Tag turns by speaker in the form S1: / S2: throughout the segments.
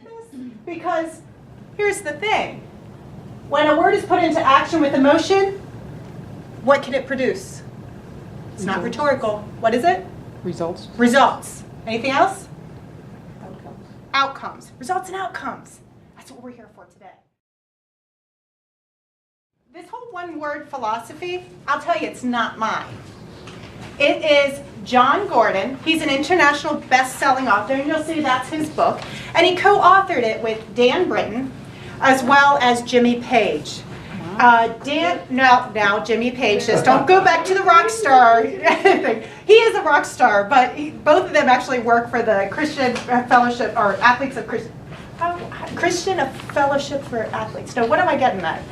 S1: like this? Because here's the thing. When a word is put into action with emotion, what can it produce? It's not rhetorical. What is it?
S2: Results.
S1: Results. Anything else?
S2: Outcomes.
S1: Outcomes. Results and outcomes. That's what we're here for today. This whole one-word philosophy, I'll tell you, it's not mine. It is Jon Gordon. He's an international best-selling author, and you'll see that's his book. And he co-authored it with Britton, as well as Jimmy Page. Now Jimmy Page, just don't go back to the rock star thing. He is a rock star, but both of them actually work for the Christian Fellowship, or Athletes of Christian, Christian Fellowship for Athletes. No, what am I getting at?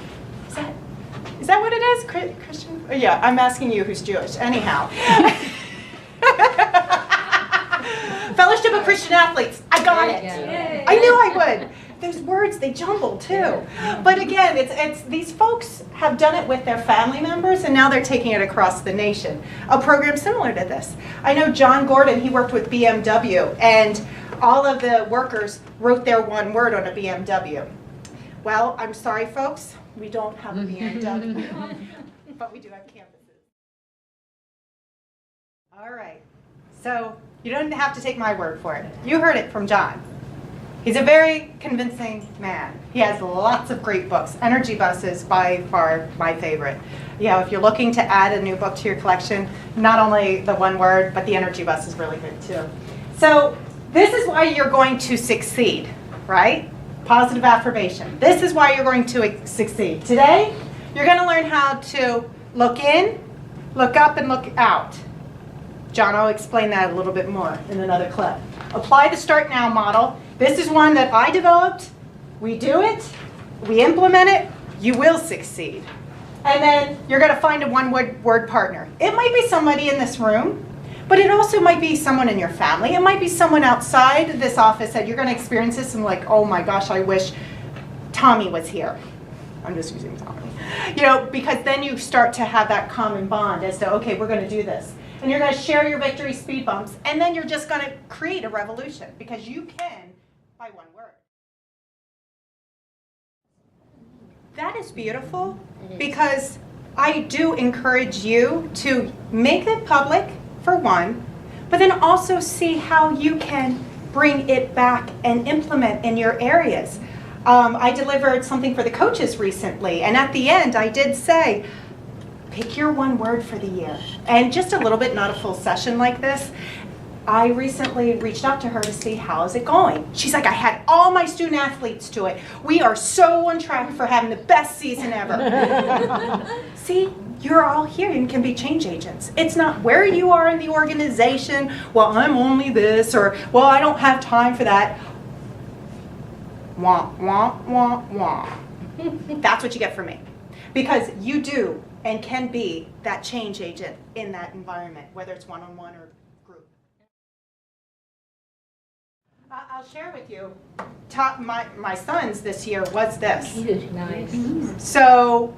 S1: Is that what it is? Christian? Yeah, I'm asking you who's Jewish. Anyhow. Fellowship of Christian Athletes. I got it.
S3: Yay.
S1: I knew I would. Those words, they jumble too. But again, it's these folks have done it with their family members, and now they're taking it across the nation. A program similar to this. I know Jon Gordon, he worked with BMW, and all of the workers wrote their one word on a BMW. Well, I'm sorry, folks, we don't have a BMW, but we do have campuses. All right, so you don't have to take my word for it. You heard it from Jon. He's a very convincing man. He has lots of great books. Energy Bus is by far my favorite. If you're looking to add a new book to your collection, not only the one word, but the Energy Bus is really good too. So this is why you're going to succeed, right? Positive affirmation. This is why you're going to succeed. Today, you're going to learn how to look in, look up, and look out. Jon will explain that a little bit more in another clip. Apply the Start Now model. This is one that I developed. We do it, we implement it, you will succeed. And then you're going to find a one-word partner. It might be somebody in this room, but it also might be someone in your family. It might be someone outside this office that you're going to experience this and like, oh my gosh, I wish Tommy was here. I'm just using Tommy. Because then you start to have that common bond as to, okay, we're going to do this. And you're going to share your victory speed bumps, and then you're just going to create a revolution, because you can by one word. That is beautiful, because I do encourage you to make it public, for one, but then also see how you can bring it back and implement in your areas. I delivered something for the coaches recently, and at the end I did say, pick your one word for the year. And just a little bit, not a full session like this. I recently reached out to her to see how is it going. She's like, I had all my student athletes do it. We are so on track for having the best season ever. See, you're all here and can be change agents. It's not where you are in the organization, well, I'm only this, or, well, I don't have time for that. Wah, wah, wah, wah. That's what you get from me. Because you do and can be that change agent in that environment, whether it's one-on-one or group. I'll share with you, my son's this year was this.
S3: Nice.
S1: So,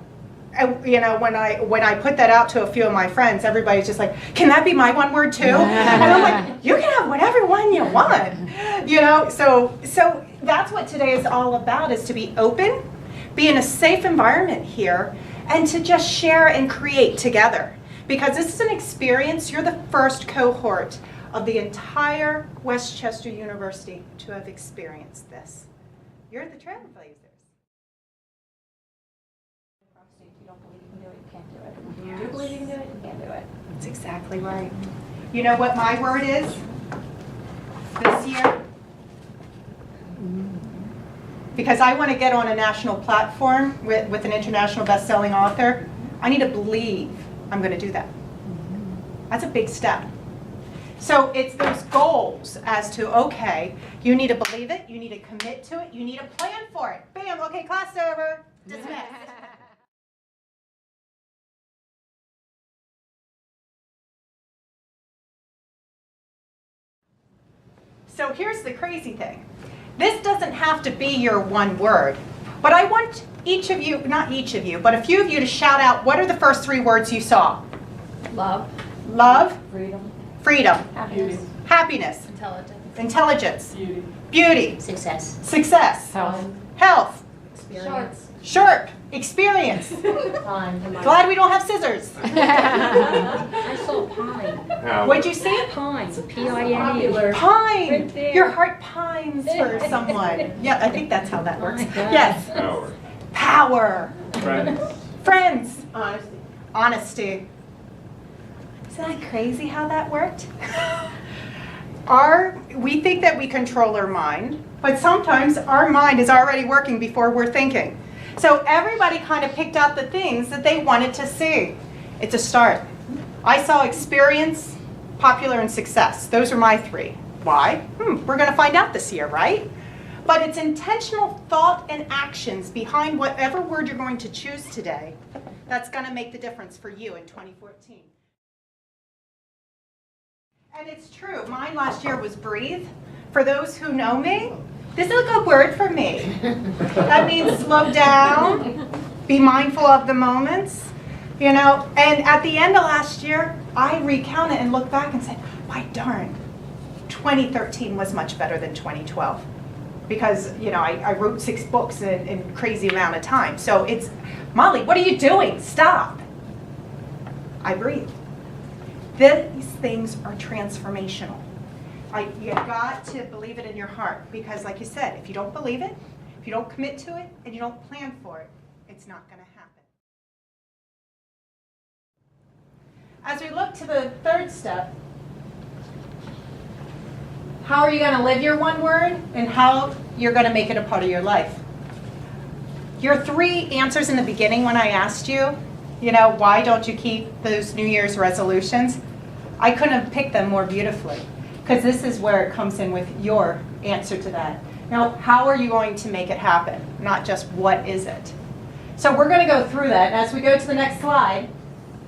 S1: when I put that out to a few of my friends, everybody's just like, can that be my one word too? And I'm like, you can have whatever one you want. So that's what today is all about, is to be open, be in a safe environment here, and to just share and create together. Because this is an experience, you're the first cohort of the entire Westchester University to have experienced this. You're the trailblazers.
S3: If you don't believe you can do it, you can't do it. If you do believe you can do it, you can't do it.
S1: That's exactly right. You know what my word is this year? Because I want to get on a national platform with an international best-selling author, I need to believe I'm going to do that. That's a big step. So it's those goals as to, okay, you need to believe it, you need to commit to it, you need a plan for it. Bam, okay, class over, dismissed. So here's the crazy thing. This doesn't have to be your one word, but I want each of you, not each of you, but a few of you to shout out, what are the first three words you saw?
S3: Love.
S1: Love.
S3: Freedom.
S1: Freedom.
S3: Happiness.
S1: Happiness.
S3: Intelligence.
S1: Intelligence. Beauty.
S2: Success.
S1: Success. Health.
S3: Shorts.
S1: Sharp. Experience.
S2: Fun.
S1: Glad we don't have scissors.
S2: I saw pine.
S1: What'd you see?
S2: Pine. P-I-N-E.
S1: Pine.
S2: Right there.
S1: Your heart pines for someone. Yeah, I think that's how that works.
S2: My God.
S1: Yes.
S4: Power.
S1: Power.
S4: Friends.
S1: Friends.
S5: Honesty.
S1: Honesty. Isn't that crazy how that worked? We think that we control our mind, but sometimes our mind is already working before we're thinking. So everybody kind of picked out the things that they wanted to see. It's a start. I saw experience, popular, and success. Those are my three. Why? We're going to find out this year, right? But it's intentional thought and actions behind whatever word you're going to choose today that's going to make the difference for you in 2014. And it's true. Mine last year was breathe. For those who know me, this is a good word for me. That means slow down, be mindful of the moments, you know. And at the end of last year, I recounted and looked back and said, my darn, 2013 was much better than 2012. Because, you know, I wrote 6 books in a crazy amount of time. So it's, Molly, what are you doing? Stop. I breathe. These things are transformational. You got to believe it in your heart, because like you said, if you don't believe it, if you don't commit to it, and you don't plan for it, it's not going to happen. As we look to the third step, how are you going to live your one word, and how you're going to make it a part of your life? Your 3 answers in the beginning when I asked you, you know, why don't you keep those New Year's resolutions? I couldn't have picked them more beautifully, because this is where it comes in with your answer to that. Now, how are you going to make it happen? Not just what is it? So we're going to go through that. And as we go to the next slide,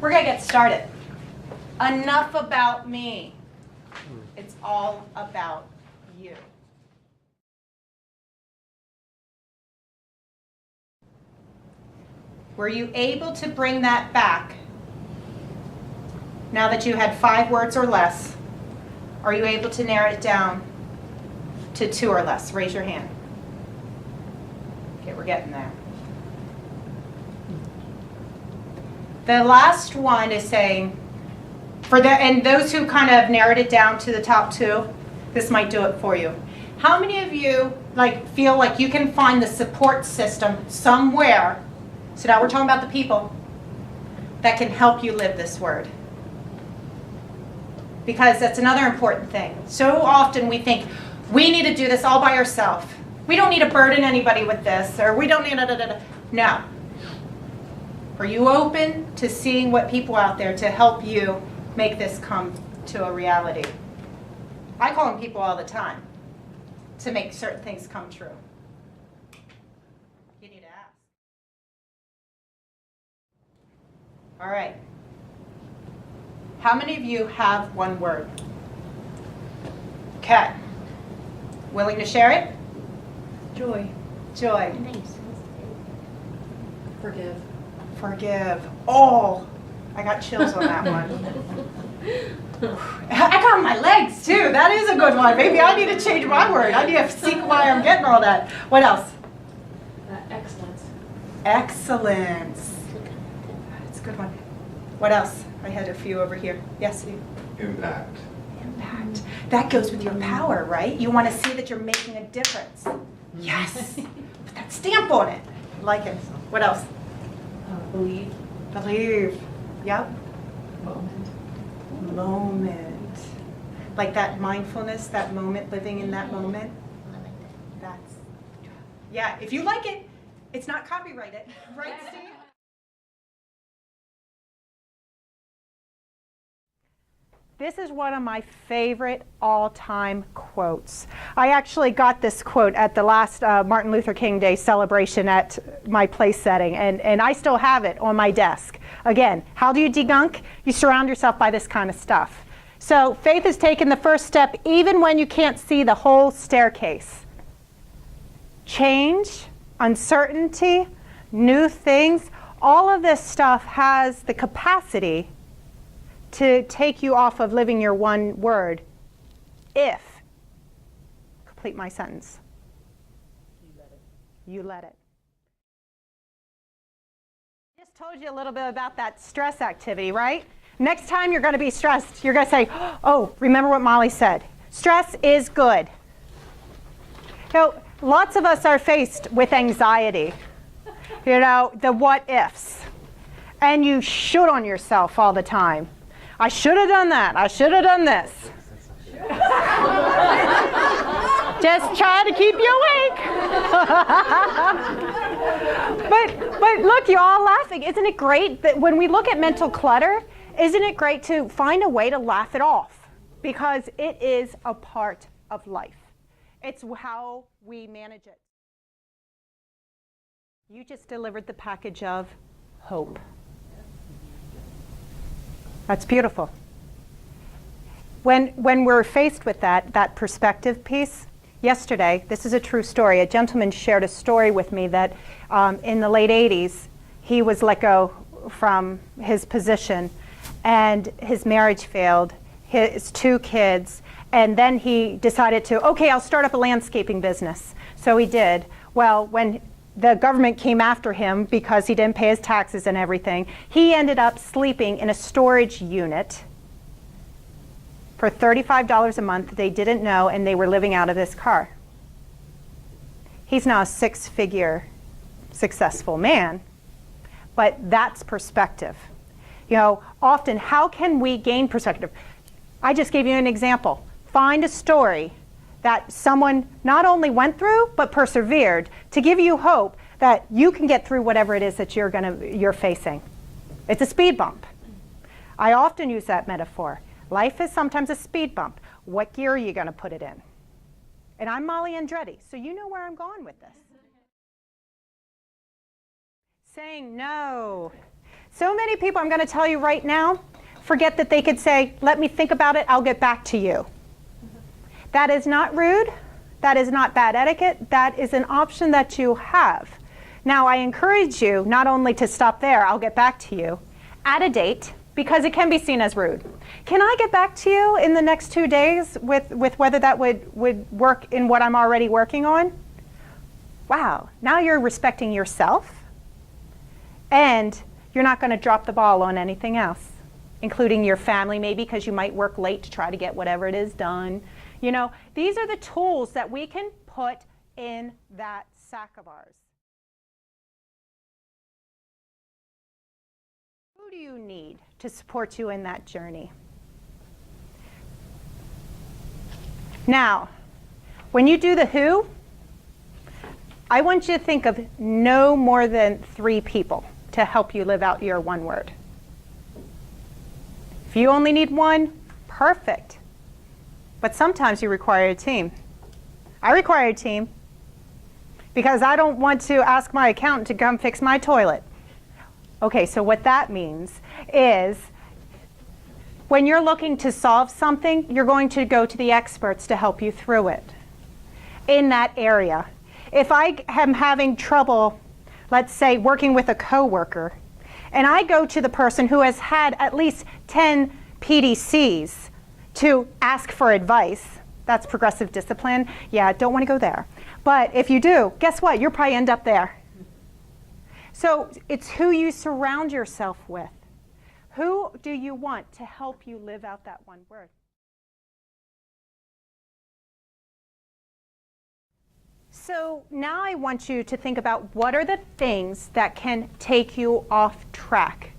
S1: we're going to get started. Enough about me. It's all about you. Were you able to bring that back now that you had 5 words or less? Are you able to narrow it down to 2 or less? Raise your hand. Okay, we're getting there. The last one is saying, and those who kind of narrowed it down to the top 2, this might do it for you. How many of you feel like you can find the support system somewhere? So now we're talking about the people that can help you live this word. Because that's another important thing. So often we think, we need to do this all by ourselves. We don't need to burden anybody with this, or we don't need to, No. Are you open to seeing what people out there to help you make this come to a reality? I call them people all the time to make certain things come true. You need to ask. All right. How many of you have one word? Okay. Willing to share it?
S5: Joy.
S1: Joy.
S2: Nice.
S5: Forgive.
S1: Forgive. Oh, I got chills on that one. I got my legs too. That is a good one. Maybe I need to change my word. I need to seek why I'm getting all that. What else?
S5: Excellence.
S1: Excellence. That's a good one. What else? I had a few over here. Yes, Steve?
S4: Impact.
S1: Impact. That goes with your power, right? You want to see that you're making a difference. Yes. Put that stamp on it. I like it. What else?
S5: Believe.
S1: Believe. Yep.
S5: Moment.
S1: Moment. Like that mindfulness, that moment, living in that moment.
S2: I like that.
S1: That's, yeah, if you like it, it's not copyrighted. Right, Steve? This is one of my favorite all-time quotes. I actually got this quote at the last Martin Luther King Day celebration at my place setting, and I still have it on my desk. Again, how do you degunk? You surround yourself by this kind of stuff. So faith has taken the first step even when you can't see the whole staircase. Change, uncertainty, new things, all of this stuff has the capacity to take you off of living your one word if complete my sentence. You let it. I just told you a little bit about that stress activity, right? Next time you're going to be stressed, you're going to say, oh, remember what Molly said. Stress is good. Lots of us are faced with anxiety, the what ifs. And you should on yourself all the time. I should have done that. I should have done this. Just try to keep you awake. but look, you're all laughing. Isn't it great that when we look at mental clutter, isn't it great to find a way to laugh it off? Because it is a part of life. It's how we manage it. You just delivered the package of hope. That's beautiful. When we're faced with that perspective piece, yesterday, this is a true story, a gentleman shared a story with me that in the late 80s, he was let go from his position and his marriage failed, his 2 kids, and then he decided to, okay, I'll start up a landscaping business. So he did. Well, when the government came after him because he didn't pay his taxes and everything, he ended up sleeping in a storage unit for $35 a month. They didn't know, and they were living out of this car. He's now a 6-figure successful man, but that's perspective. Often, how can we gain perspective? I just gave you an example. Find a story that someone not only went through, but persevered to give you hope that you can get through whatever it is that you're facing. It's a speed bump. I often use that metaphor. Life is sometimes a speed bump. What gear are you going to put it in? And I'm Molly Andretti, so you know where I'm going with this. Saying no. So many people, I'm going to tell you right now, forget that they could say, let me think about it, I'll get back to you. That is not rude. That is not bad etiquette. That is an option that you have. Now, I encourage you not only to stop there, I'll get back to you, add a date, because it can be seen as rude. Can I get back to you in the next 2 days with whether that would work in what I'm already working on? Wow, now you're respecting yourself, and you're not going to drop the ball on anything else, including your family maybe, because you might work late to try to get whatever it is done. These are the tools that we can put in that sack of ours. Who do you need to support you in that journey? Now, when you do the who, I want you to think of no more than 3 people to help you live out your one word. If you only need 1, perfect. But sometimes you require a team. I require a team because I don't want to ask my accountant to come fix my toilet. Okay, so what that means is when you're looking to solve something, you're going to go to the experts to help you through it in that area. If I am having trouble, let's say, working with a coworker, and I go to the person who has had at least 10 PDCs to ask for advice, that's progressive discipline. Yeah, don't want to go there. But if you do, guess what? You'll probably end up there. So it's who you surround yourself with. Who do you want to help you live out that one word? So now I want you to think about what are the things that can take you off track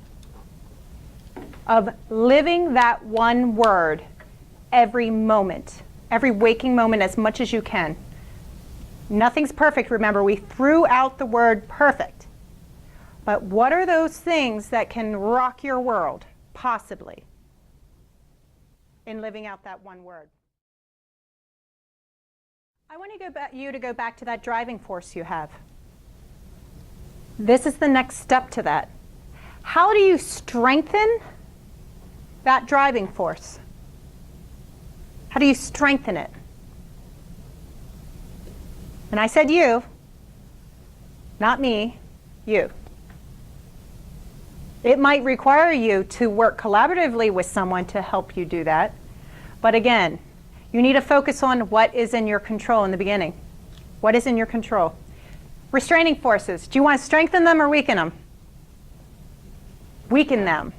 S1: of living that one word every moment, every waking moment as much as you can. Nothing's perfect, remember, we threw out the word perfect. But what are those things that can rock your world, possibly, in living out that one word? I want you to go back to that driving force you have. This is the next step to that. How do you strengthen that driving force? How do you strengthen it? And I said you, not me, you. It might require you to work collaboratively with someone to help you do that. But again, You need to focus on what is in your control in the beginning. What is in your control? Restraining forces. Do you want to strengthen them or weaken them? Weaken them.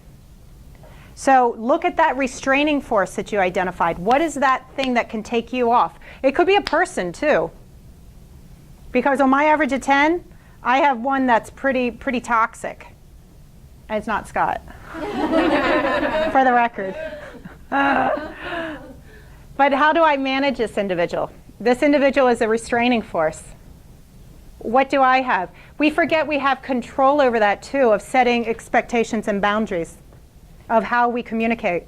S1: So look at that restraining force that you identified. What is that thing that can take you off? It could be a person too. Because on my average of 10, I have one that's pretty toxic. And it's not Scott. For the record. But how do I manage this individual? This individual is a restraining force. What do I have? We forget we have control over that too, of setting expectations and boundaries of how we communicate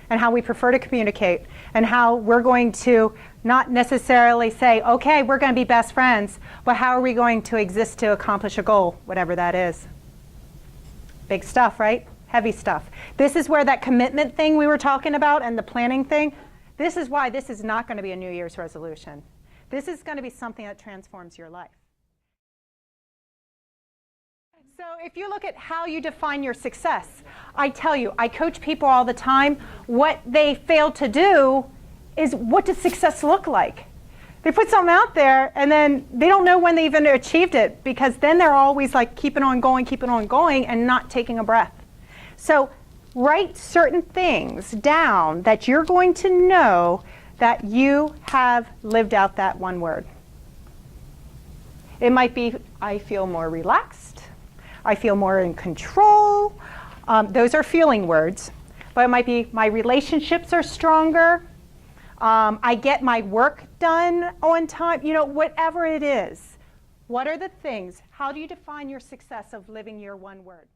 S1: and how we prefer to communicate and how we're going to not necessarily say, okay, we're going to be best friends, but how are we going to exist to accomplish a goal, whatever that is. Big stuff, right? Heavy stuff. This is where that commitment thing we were talking about and the planning thing, this is why this is not going to be a New Year's resolution. This is going to be something that transforms your life. So if you look at how you define your success, I tell you, I coach people all the time. What they fail to do is, what does success look like? They put something out there and then they don't know when they even achieved it, because then they're always like keeping on going and not taking a breath. So write certain things down that you're going to know that you have lived out that one word. It might be, I feel more relaxed. I feel more in control. Those are feeling words. But it might be, my relationships are stronger. I get my work done on time. You know, whatever it is. What are the things? How do you define your success of living your one word?